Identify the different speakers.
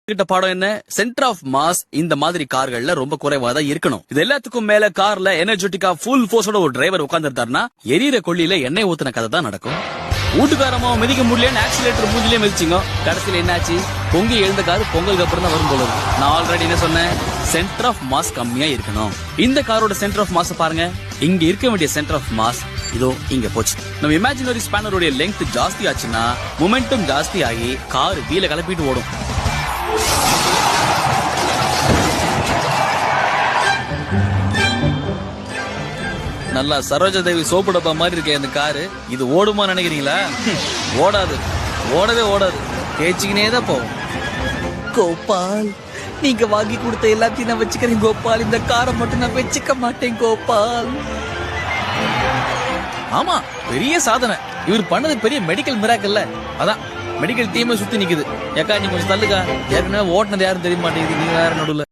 Speaker 1: கிட்ட பாடம் என்ன? சென்டர் ஆஃப் மாஸ் இந்த மாதிரி கார்கள்ல ரொம்ப குறைவா தான் இருக்கணும். இது எல்லாத்துக்கும் மேல கார்ல எனர்ஜெட்டிக்கா ஃபுல் ஃபோர்ஸோட ஒரு டிரைவர் உட்கார்ந்துட்டாருன்னா எரியற கொள்ளியில எண்ணெய் ஊத்துன கதை தான் நடக்கும். வீட்டுக்காரமா மிதிக்க முடியலன்னு ஆக்சிலேட்டர் மூஞ்சிலே மிதிச்சிங்க. கடைசியில என்னாச்சு? பொங்கி எழுந்த காரு பொங்கலுக்கு அப்புறம் தான் வரும் போல இருக்கு. நான் ஆல்ரெடி என்ன சொன்னேன்? சென்டர் ஆஃப் மாஸ் கம்மியா இருக்கணும். இந்த காரோட சென்டர் ஆஃப் மாஸ் பாருங்க. இங்க இருக்க வேண்டிய சென்டர் ஆஃப் மாஸ் இதோ இங்க போச்சு. நம்ம இமேஜினரி ஸ்பேனருடைய லெங்த் ஜாஸ்தி ஆச்சுன்னா மொமெண்டம் ஜாஸ்தி ஆகி கார் வீல கலப்பிட்டு ஓடும். நல்லா சரோஜா தேவி சோப்பு டப்பா மாதிரி இருக்கே இந்த காரு. இது ஓடுமா நினைக்கிறீங்களா? ஓடாது, ஓடவே ஓடாது. தேய்ச்சிக்கினே தான் போகும்.
Speaker 2: கோபால், நீங்க வாங்கி கொடுத்த எல்லாத்தையும் நான் வச்சுக்கிறேன் கோபால். இந்த காரை மட்டும் நான் வச்சுக்க மாட்டேன் கோபால்.
Speaker 1: ஆமா, பெரிய சாதனை. இவர் பண்ணது பெரிய மெடிக்கல் மிராக்கல்ல. அதான் மெடிக்கல் டீமே சுத்தி நிக்குது. ஏக்கா நீ கொஞ்சம் தள்ளுக்கா. ஏற்கனவே ஓட்டுனது யாரும் தெரிய மாட்டேங்குது. நீங்க வேற நடுவுல